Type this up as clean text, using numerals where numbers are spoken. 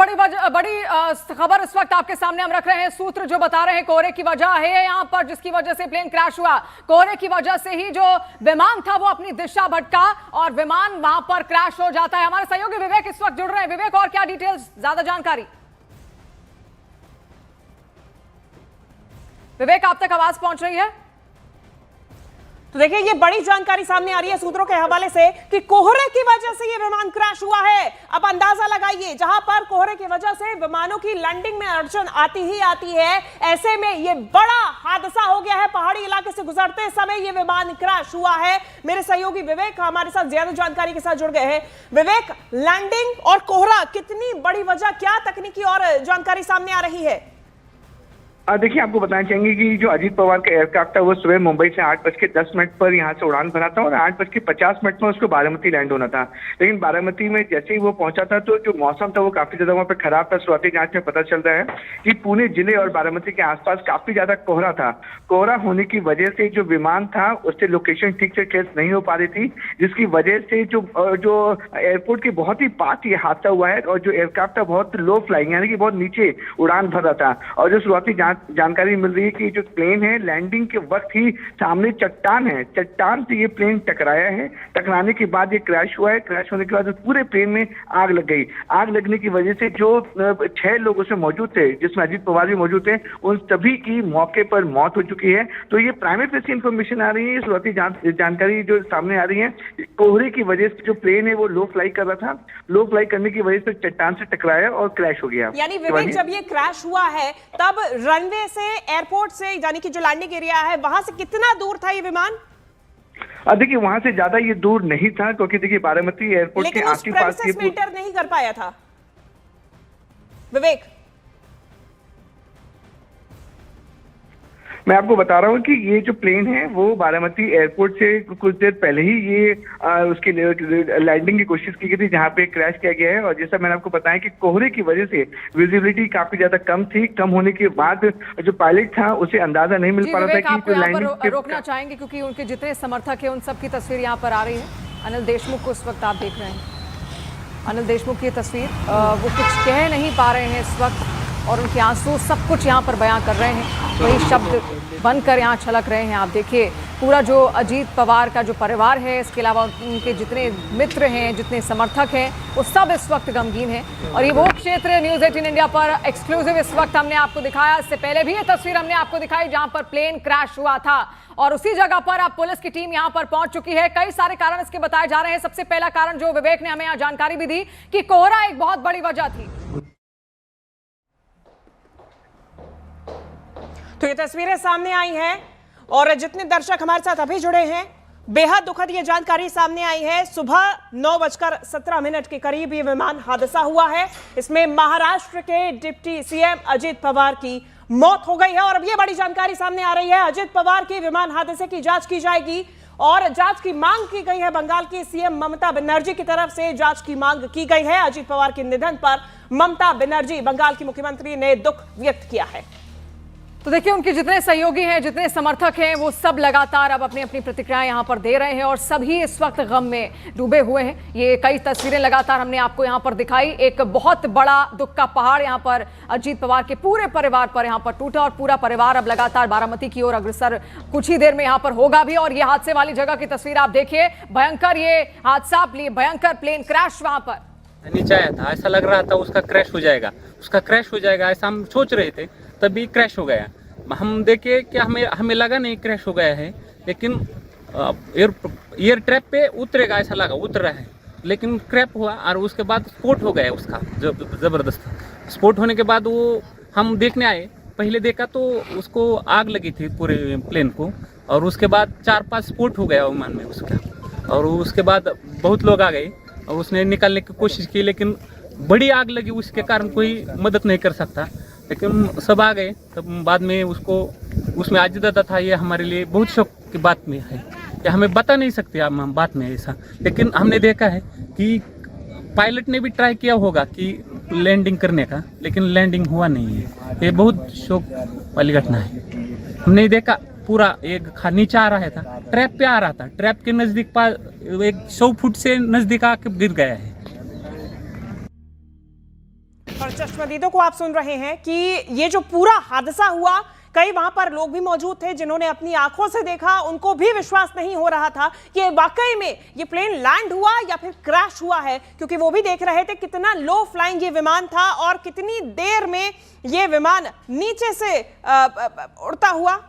बड़ी खबर इस वक्त आपके सामने हम रख रहे हैं। सूत्र जो बता रहे हैं कोहरे की वजह है यहाँ पर, जिसकी वजह से प्लेन क्रैश हुआ। कोहरे की वजह से ही जो विमान था वो अपनी दिशा भटका और विमान वहां पर क्रैश हो जाता है। हमारे सहयोगी विवेक इस वक्त जुड़ रहे हैं। विवेक, और क्या डिटेल्स, ज्यादा जानकारी? विवेक, आप तक आवाज पहुंच रही है? तो देखिए, ये बड़ी जानकारी सामने आ रही है सूत्रों के हवाले से कि कोहरे की वजह से ये विमान क्रैश हुआ है। अब अंदाजा लगाइए, जहां पर कोहरे की वजह से विमानों की लैंडिंग में अड़चन आती ही आती है, ऐसे में ये बड़ा हादसा हो गया है। पहाड़ी इलाके से गुजरते समय ये विमान क्रैश हुआ है। मेरे सहयोगी विवेक हमारे साथ ज्यादा जानकारी के साथ जुड़ गए हैं। विवेक, लैंडिंग और कोहरा कितनी बड़ी वजह, क्या तकनीकी और जानकारी सामने आ रही है? देखिए, आपको बताना चाहेंगे कि जो अजीत पवार का एयरक्राफ्ट था वो सुबह मुंबई से 8:10 पर यहाँ से उड़ान भरा था और 8:50 में उसको बारामती लैंड होना था। लेकिन बारामती में जैसे ही वो पहुंचा था तो जो मौसम था वो काफी ज्यादा वहाँ पे खराब था। शुरुआती जांच में पता चल रहा है कि पुणे जिले और बारामती के आसपास काफी ज्यादा कोहरा था। कोहरा होने की वजह से जो विमान था उससे लोकेशन ठीक से ट्रेस नहीं हो पा रही थी, जिसकी वजह से जो एयरपोर्ट के बहुत ही पास ये हादसा हुआ है। और जो एयरक्राफ्ट था बहुत लो फ्लाइंग, यानी कि बहुत नीचे उड़ान भर रहा था। और जो शुरुआती जानकारी मिल रही है कि जो प्लेन है लैंडिंग के वक्त ही सामने चट्टान है, चट्टान से ये प्लेन टकराया है। टकराने के बाद ये क्रैश हुआ है। क्रैश होने के बाद पूरे प्लेन में आग लग गई। आग लगने की वजह से जो 6 लोग उसमें मौजूद थे, जिसमें अजीत पवार भी मौजूद थे, उन सभी की मौके पर मौत हो चुकी है। तो ये प्राइमरी फेसी इंफॉर्मेशन आ रही है, शुरुआती जानकारी जो सामने आ रही है। कोहरे की वजह से जो प्लेन है वो लो फ्लाई कर रहा था, लो फ्लाई करने की वजह से चट्टान से टकराया और क्रैश हो गया। यानी विवेक, जब ये क्रैश हुआ है तब रनवे से, एयरपोर्ट से, यानी कि जो लैंडिंग एरिया है वहां से कितना दूर था ये विमान? देखिए, वहां से ज्यादा ये दूर नहीं था, क्योंकि देखिए बारामती एयरपोर्ट के आसपास मीटर नहीं कर पाया था विवेक। मैं आपको बता रहा हूँ कि ये जो प्लेन है वो बारामती एयरपोर्ट से कुछ देर पहले ही ये उसकी लैंडिंग की कोशिश की गई थी, जहाँ पे क्रैश किया गया है। और जैसा मैंने आपको बताया कि कोहरे की वजह से विजिबिलिटी काफी ज्यादा कम थी। कम होने के बाद जो पायलट था उसे अंदाजा नहीं मिल पा रहा था कि लैंडिंग रोकना चाहेंगे, क्योंकि उनके जितने समर्थक है उन सब की तस्वीर यहाँ पर आ रही है। अनिल देशमुख को इस वक्त आप देख रहे हैं। अनिल देशमुख की तस्वीर, वो कुछ कह नहीं पा रहे हैं इस वक्त और उनके आंसू सब कुछ यहाँ पर बयां कर रहे हैं, वही शब्द बनकर यहाँ छलक रहे हैं। आप देखिए, पूरा जो अजीत पवार का जो परिवार है, इसके अलावा उनके जितने मित्र हैं, जितने समर्थक हैं, वो सब इस वक्त गमगीन हैं। और ये वो क्षेत्र न्यूज़ 18 इंडिया पर एक्सक्लूसिव इस वक्त हमने आपको दिखाया। इससे पहले भी ये तस्वीर हमने आपको दिखाई जहां पर प्लेन क्रैश हुआ था और उसी जगह पर अब पुलिस की टीम यहां पर पहुंच चुकी है। कई सारे कारण इसके बताए जा रहे हैं। सबसे पहला कारण जो विवेक ने हमें यहाँ जानकारी भी दी कि कोहरा एक बहुत बड़ी वजह थी। तो ये तस्वीरें सामने आई हैं और जितने दर्शक हमारे साथ अभी जुड़े हैं, बेहद दुखद ये जानकारी सामने आई है। सुबह 9:17 के करीब ये विमान हादसा हुआ है। इसमें महाराष्ट्र के डिप्टी सीएम अजीत पवार की मौत हो गई है और अब ये बड़ी जानकारी सामने आ रही है। अजीत पवार के विमान हादसे की जांच की जाएगी और जांच की मांग की गई है। बंगाल की सीएम ममता बनर्जी की तरफ से जांच की मांग की गई है। अजीत पवार के निधन पर ममता बनर्जी, बंगाल की मुख्यमंत्री, ने दुख व्यक्त किया है। तो देखिए, उनके जितने सहयोगी हैं, जितने समर्थक हैं, वो सब लगातार अब अपनी अपनी प्रतिक्रियाएं यहाँ पर दे रहे हैं और सभी इस वक्त गम में डूबे हुए हैं। ये कई तस्वीरें लगातार हमने आपको यहाँ पर दिखाई। एक बहुत बड़ा दुख का पहाड़ यहाँ पर अजीत पवार के पूरे परिवार पर यहाँ पर टूटा और पूरा परिवार अब लगातार बारामती की ओर अग्रसर कुछ ही देर में यहाँ पर होगा भी। और ये हादसे वाली जगह की तस्वीर आप देखिए, भयंकर ये हादसा, भयंकर प्लेन क्रैश वहां पर नीचे आया था। ऐसा लग रहा था उसका क्रैश हो जाएगा, ऐसा हम सोच रहे थे, तभी क्रैश हो गया। हम देखे कि हमें लगा नहीं क्रैश हो गया है, लेकिन एयर ट्रैप पे उतरेगा ऐसा लगा, उतर रहा है, लेकिन क्रैश हुआ और उसके बाद स्फोट हो गया उसका ज़बरदस्त। स्फोट होने के बाद वो हम देखने आए, पहले देखा तो उसको आग लगी थी पूरे प्लेन को और उसके बाद 4-5 स्फोट हो गया विमान में उसका। और उसके बाद बहुत लोग आ गए और उसने निकालने की कोशिश की, लेकिन बड़ी आग लगी, उसके कारण कोई मदद नहीं कर सकता। लेकिन सब आ गए। तब बाद में उसको उसमें आज दादा था। ये हमारे लिए बहुत शौक की बात में है कि हमें बता नहीं सकते हम बात में ऐसा, लेकिन हमने देखा है कि पायलट ने भी ट्राई किया होगा कि लैंडिंग करने का, लेकिन लैंडिंग हुआ नहीं है। ये बहुत शौक वाली घटना है। हमने देखा पूरा एक नीचे आ रहा था, ट्रैप पे आ रहा था, ट्रैप के नजदीक 100 फुट से नजदीक आके गिर गया है। और चश्मदीदों को आप सुन रहे हैं कि ये जो पूरा हादसा हुआ, कई वहां पर लोग भी मौजूद थे जिन्होंने अपनी आंखों से देखा, उनको भी विश्वास नहीं हो रहा था कि वाकई में ये प्लेन लैंड हुआ या फिर क्रैश हुआ है, क्योंकि वो भी देख रहे थे कितना लो फ्लाइंग ये विमान था और कितनी देर में ये विमान नीचे से उड़ता हुआ